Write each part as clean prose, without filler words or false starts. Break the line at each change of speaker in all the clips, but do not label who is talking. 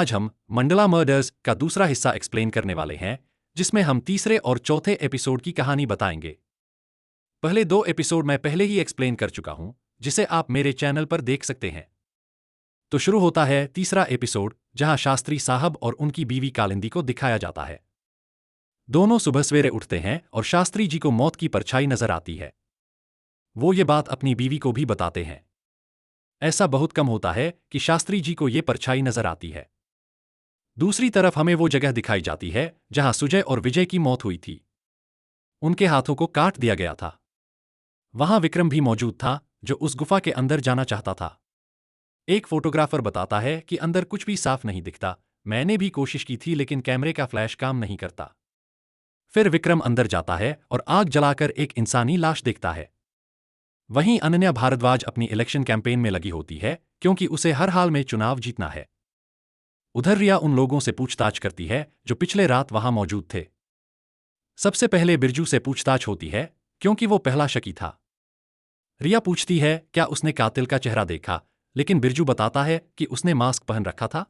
आज हम मंडला मर्डर्स का दूसरा हिस्सा एक्सप्लेन करने वाले हैं, जिसमें हम तीसरे और चौथे एपिसोड की कहानी बताएंगे। पहले दो एपिसोड मैं पहले ही एक्सप्लेन कर चुका हूं, जिसे आप मेरे चैनल पर देख सकते हैं। तो शुरू होता है तीसरा एपिसोड, जहां शास्त्री साहब और उनकी बीवी कालिंदी को दिखाया जाता है। दोनों सुबह सवेरे उठते हैं और शास्त्री जी को मौत की परछाई नजर आती है। वो ये बात अपनी बीवी को भी बताते हैं। ऐसा बहुत कम होता है कि शास्त्री जी को ये परछाई नजर आती है। दूसरी तरफ हमें वो जगह दिखाई जाती है जहां सुजय और विजय की मौत हुई थी। उनके हाथों को काट दिया गया था। वहां विक्रम भी मौजूद था, जो उस गुफा के अंदर जाना चाहता था। एक फोटोग्राफर बताता है कि अंदर कुछ भी साफ नहीं दिखता। मैंने भी कोशिश की थी, लेकिन कैमरे का फ्लैश काम नहीं करता। फिर विक्रम अंदर जाता है और आग जलाकर एक इंसानी लाश देखता है। वहीं अनन्या भारद्वाज अपनी इलेक्शन कैंपेन में लगी होती है, क्योंकि उसे हर हाल में चुनाव जीतना है। उधर रिया उन लोगों से पूछताछ करती है जो पिछले रात वहां मौजूद थे। सबसे पहले बिरजू से पूछताछ होती है, क्योंकि वो पहला शकी था। रिया पूछती है क्या उसने कातिल का चेहरा देखा, लेकिन बिरजू बताता है कि उसने मास्क पहन रखा था।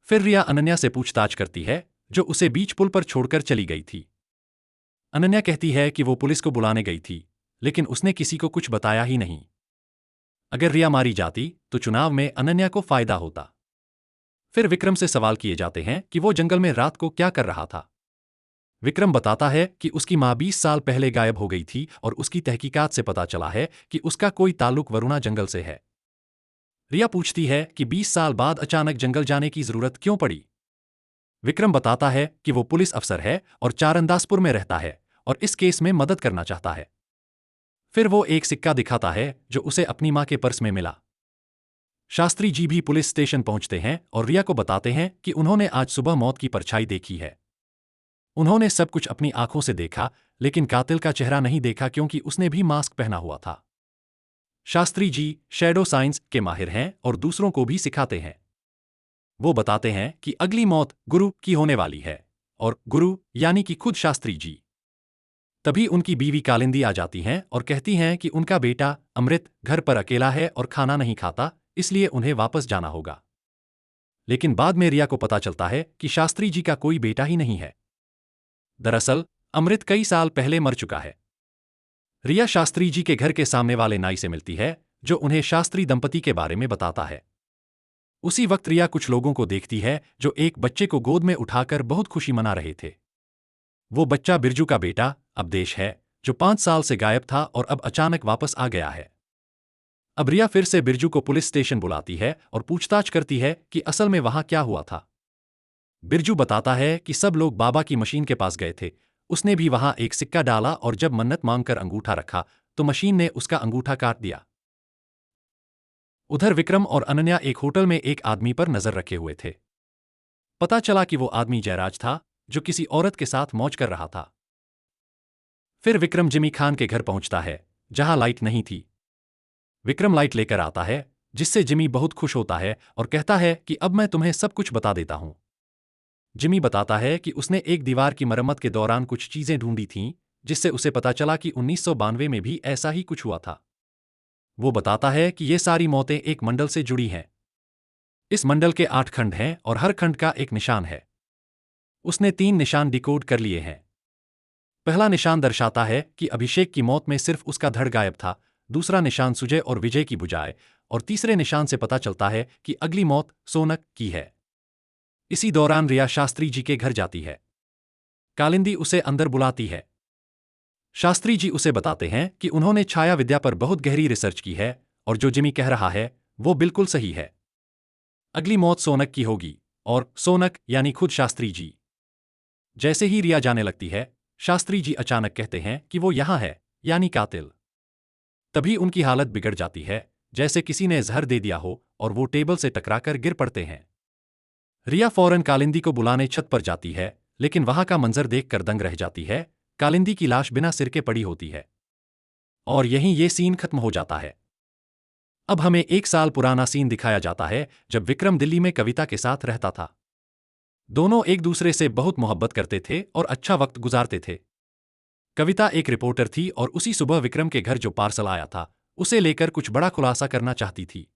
फिर रिया अनन्या से पूछताछ करती है, जो उसे बीच पुल पर छोड़कर चली गई थी। अनन्या कहती है कि वो पुलिस को बुलाने गई थी, लेकिन उसने किसी को कुछ बताया ही नहीं। अगर रिया मारी जाती तो चुनाव में अनन्या को फायदा होता। फिर विक्रम से सवाल किए जाते हैं कि वो जंगल में रात को क्या कर रहा था। विक्रम बताता है कि उसकी मां 20 साल पहले गायब हो गई थी और उसकी तहकीकात से पता चला है कि उसका कोई ताल्लुक वरुणा जंगल से है। रिया पूछती है कि 20 साल बाद अचानक जंगल जाने की जरूरत क्यों पड़ी। विक्रम बताता है कि वो पुलिस अफसर है और चारंदासपुर में रहता है और इस केस में मदद करना चाहता है। फिर वो एक सिक्का दिखाता है जो उसे अपनी मां के पर्स में मिला। शास्त्री जी भी पुलिस स्टेशन पहुंचते हैं और रिया को बताते हैं कि उन्होंने आज सुबह मौत की परछाई देखी है। उन्होंने सब कुछ अपनी आंखों से देखा, लेकिन कातिल का चेहरा नहीं देखा, क्योंकि उसने भी मास्क पहना हुआ था। शास्त्री जी शैडो साइंस के माहिर हैं और दूसरों को भी सिखाते हैं। वो बताते हैं कि अगली मौत गुरु की होने वाली है, और गुरु यानी कि खुद शास्त्री जी। तभी उनकी बीवी कालिंदी आ जाती हैं और कहती हैं कि उनका बेटा अमृत घर पर अकेला है और खाना नहीं खाता, इसलिए उन्हें वापस जाना होगा। लेकिन बाद में रिया को पता चलता है कि शास्त्री जी का कोई बेटा ही नहीं है। दरअसल अमृत कई साल पहले मर चुका है। रिया शास्त्री जी के घर के सामने वाले नाई से मिलती है, जो उन्हें शास्त्री दंपति के बारे में बताता है। उसी वक्त रिया कुछ लोगों को देखती है जो एक बच्चे को गोद में उठाकर बहुत खुशी मना रहे थे। वो बच्चा बिरजू का बेटा अवधेश है, जो 5 साल से गायब था और अब अचानक वापस आ गया है। अब रिया फिर से बिरजू को पुलिस स्टेशन बुलाती है और पूछताछ करती है कि असल में वहां क्या हुआ था। बिरजू बताता है कि सब लोग बाबा की मशीन के पास गए थे। उसने भी वहां एक सिक्का डाला और जब मन्नत मांगकर अंगूठा रखा तो मशीन ने उसका अंगूठा काट दिया। उधर विक्रम और अनन्या एक होटल में एक आदमी पर नजर रखे हुए थे। पता चला कि वो आदमी जयराज था, जो किसी औरत के साथ मौज कर रहा था। फिर विक्रम जिमी खान के घर पहुंचता है, जहां लाइट नहीं थी। विक्रम लाइट लेकर आता है, जिससे जिमी बहुत खुश होता है और कहता है कि अब मैं तुम्हें सब कुछ बता देता हूं। जिमी बताता है कि उसने एक दीवार की मरम्मत के दौरान कुछ चीजें ढूंढी थीं, जिससे उसे पता चला कि 1992 में भी ऐसा ही कुछ हुआ था। वो बताता है कि ये सारी मौतें एक मंडल से जुड़ी हैं। इस मंडल के 8 खंड हैं और हर खंड का एक निशान है। उसने 3 निशान डिकोड कर लिए हैं। पहला निशान दर्शाता है कि अभिषेक की मौत में सिर्फ उसका धड़ गायब था, दूसरा निशान सुजय और विजय की बुझाए, और तीसरे निशान से पता चलता है कि अगली मौत सोनक की है। इसी दौरान रिया शास्त्री जी के घर जाती है। कालिंदी उसे अंदर बुलाती है। शास्त्री जी उसे बताते हैं कि उन्होंने छाया विद्या पर बहुत गहरी रिसर्च की है और जो जिमी कह रहा है वो बिल्कुल सही है। अगली मौत सोनक की होगी, और सोनक यानी खुद शास्त्री जी। जैसे ही रिया जाने लगती है, शास्त्री जी अचानक कहते हैं कि वो यहां है, यानी कातिल। तभी उनकी हालत बिगड़ जाती है, जैसे किसी ने जहर दे दिया हो, और वो टेबल से टकराकर गिर पड़ते हैं। रिया फौरन कालिंदी को बुलाने छत पर जाती है, लेकिन वहां का मंजर देखकर दंग रह जाती है। कालिंदी की लाश बिना सिर के पड़ी होती है। और यहीं ये सीन खत्म हो जाता है। अब हमें 1 साल पुराना सीन दिखाया जाता है, जब विक्रम दिल्ली में कविता के साथ रहता था। दोनों एक दूसरे से बहुत मोहब्बत करते थे और अच्छा वक्त गुजारते थे। कविता एक रिपोर्टर थी और उसी सुबह विक्रम के घर जो पार्सल आया था, उसे लेकर कुछ बड़ा खुलासा करना चाहती थी।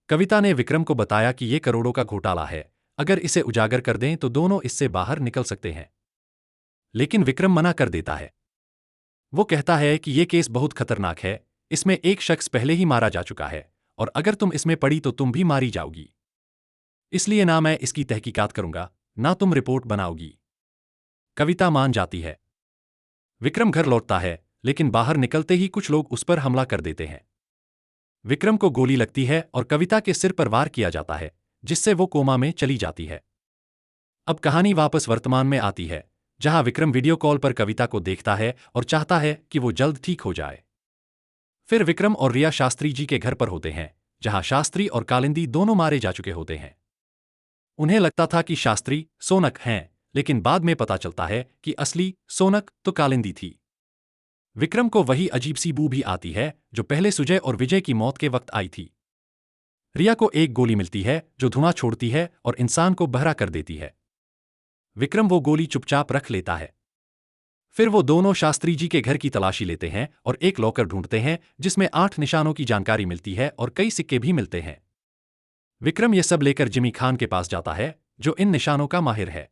कविता ने विक्रम को बताया कि ये करोड़ों का घोटाला है, अगर इसे उजागर कर दें तो दोनों इससे बाहर निकल सकते हैं। लेकिन विक्रम मना कर देता है। वो कहता है कि ये केस बहुत खतरनाक है, इसमें एक शख्स पहले ही मारा जा चुका है, और अगर तुम इसमें पड़ी तो तुम भी मारी जाओगी। इसलिए ना मैं इसकी तहकीकात करूंगा, ना तुम रिपोर्ट बनाओगी। कविता मान जाती है। विक्रम घर लौटता है, लेकिन बाहर निकलते ही कुछ लोग उस पर हमला कर देते हैं। विक्रम को गोली लगती है और कविता के सिर पर वार किया जाता है, जिससे वो कोमा में चली जाती है। अब कहानी वापस वर्तमान में आती है, जहां विक्रम वीडियो कॉल पर कविता को देखता है और चाहता है कि वो जल्द ठीक हो जाए। फिर विक्रम और रिया शास्त्री जी के घर पर होते हैं, जहां शास्त्री और कालिंदी दोनों मारे जा चुके होते हैं। उन्हें लगता था कि शास्त्री सोनक हैं, लेकिन बाद में पता चलता है कि असली सोनक तो कालिंदी थी। विक्रम को वही अजीब सी बू भी आती है जो पहले सुजय और विजय की मौत के वक्त आई थी। रिया को एक गोली मिलती है जो धुआं छोड़ती है और इंसान को बहरा कर देती है। विक्रम वो गोली चुपचाप रख लेता है। फिर वो दोनों शास्त्री जी के घर की तलाशी लेते हैं और एक लॉकर ढूंढते हैं जिसमें 8 निशानों की जानकारी मिलती है और कई सिक्के भी मिलते हैं। विक्रम ये सब लेकर जिमी खान के पास जाता है, जो इन निशानों का माहिर है।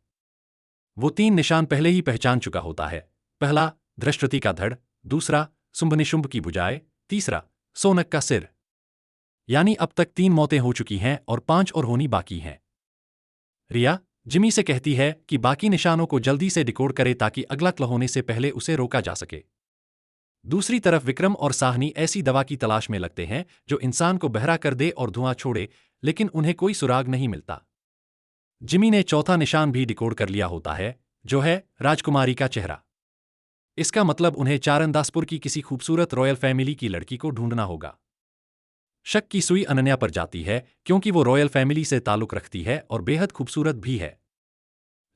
वो 3 निशान पहले ही पहचान चुका होता है। पहला धृष्टति का धड़, दूसरा शुंभ की भुजाएं, तीसरा सोनक का सिर। यानी अब तक 3 मौतें हो चुकी हैं और 5 और होनी बाकी हैं। रिया जिमी से कहती है कि बाकी निशानों को जल्दी से डिकोड करे ताकि अगला क्ल होने से पहले उसे रोका जा सके। दूसरी तरफ विक्रम और साहनी ऐसी दवा की तलाश में लगते हैं जो इंसान को बहरा कर दे और धुआं छोड़े, लेकिन उन्हें कोई सुराग नहीं मिलता। जिमी ने चौथा निशान भी डिकोड कर लिया होता है, जो है राजकुमारी का चेहरा। इसका मतलब उन्हें चारंदासपुर की किसी खूबसूरत रॉयल फैमिली की लड़की को ढूंढना होगा। शक की सुई अनन्या पर जाती है, क्योंकि वो रॉयल फैमिली से ताल्लुक रखती है और बेहद खूबसूरत भी है।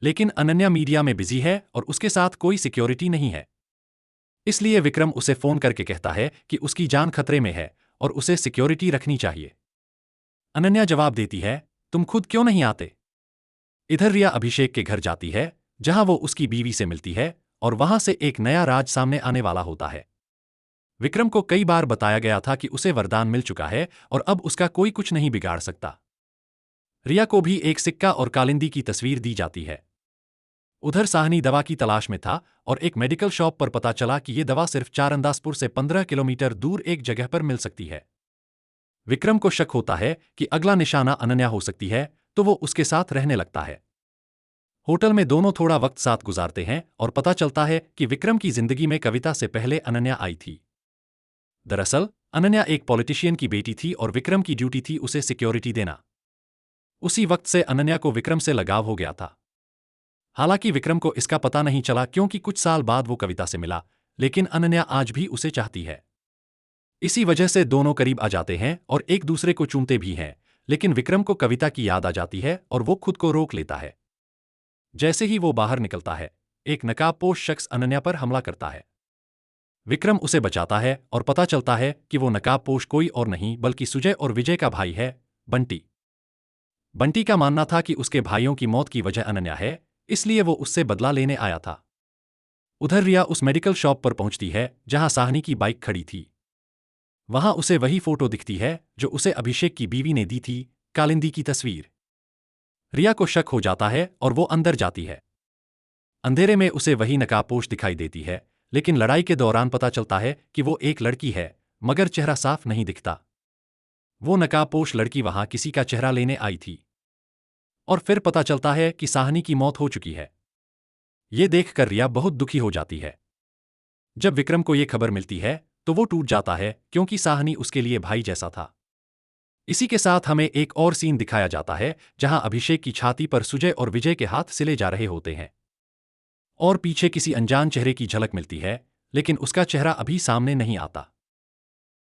लेकिन अनन्या मीडिया में बिजी है और उसके साथ कोई सिक्योरिटी नहीं है। इसलिए विक्रम उसे फोन करके कहता है कि उसकी जान खतरे में है और उसे सिक्योरिटी रखनी चाहिए। अनन्या जवाब देती है, तुम खुद क्यों नहीं आते? इधर रिया अभिषेक के घर जाती है, जहां वो उसकी बीवी से मिलती है और वहां से एक नया राज सामने आने वाला होता है। विक्रम को कई बार बताया गया था कि उसे वरदान मिल चुका है और अब उसका कोई कुछ नहीं बिगाड़ सकता। रिया को भी एक सिक्का और कालिंदी की तस्वीर दी जाती है। उधर साहनी दवा की तलाश में था और एक मेडिकल शॉप पर पता चला कि यह दवा सिर्फ चारंदासपुर से 15 किलोमीटर दूर एक जगह पर मिल सकती है। विक्रम को शक होता है कि अगला निशाना अनन्या हो सकती है, तो वो उसके साथ रहने लगता है। होटल में दोनों थोड़ा वक्त साथ गुजारते हैं और पता चलता है कि विक्रम की जिंदगी में कविता से पहले अनन्या आई थी। दरअसल अनन्या एक पॉलिटिशियन की बेटी थी और विक्रम की ड्यूटी थी उसे सिक्योरिटी देना। उसी वक्त से अनन्या को विक्रम से लगाव हो गया था। हालांकि विक्रम को इसका पता नहीं चला, क्योंकि कुछ साल बाद वो कविता से मिला, लेकिन अनन्या आज भी उसे चाहती है। इसी वजह से दोनों करीब आ जाते हैं और एक दूसरे को चूमते भी हैं, लेकिन विक्रम को कविता की याद आ जाती है और वो खुद को रोक लेता है। जैसे ही वो बाहर निकलता है, एक नकाबपोश शख्स अनन्या पर हमला करता है। विक्रम उसे बचाता है और पता चलता है कि वो नकाबपोश कोई और नहीं बल्कि सुजय और विजय का भाई है, बंटी। बंटी का मानना था कि उसके भाइयों की मौत की वजह अनन्या है, इसलिए वो उससे बदला लेने आया था। उधर रिया उस मेडिकल शॉप पर पहुंचती है जहां साहनी की बाइक खड़ी थी। वहां उसे वही फोटो दिखती है जो उसे अभिषेक की बीवी ने दी थी, कालिंदी की तस्वीर। रिया को शक हो जाता है और वो अंदर जाती है। अंधेरे में उसे वही नकाबपोश दिखाई देती है, लेकिन लड़ाई के दौरान पता चलता है कि वो एक लड़की है, मगर चेहरा साफ नहीं दिखता। वो नकाबपोश लड़की वहां किसी का चेहरा लेने आई थी। और फिर पता चलता है कि साहनी की मौत हो चुकी है। ये देखकर रिया बहुत दुखी हो जाती है। जब विक्रम को ये खबर मिलती है तो वो टूट जाता है, क्योंकि साहनी उसके लिए भाई जैसा था। इसी के साथ हमें एक और सीन दिखाया जाता है जहां अभिषेक की छाती पर सुजय और विजय के हाथ सिले जा रहे होते हैं और पीछे किसी अनजान चेहरे की झलक मिलती है, लेकिन उसका चेहरा अभी सामने नहीं आता।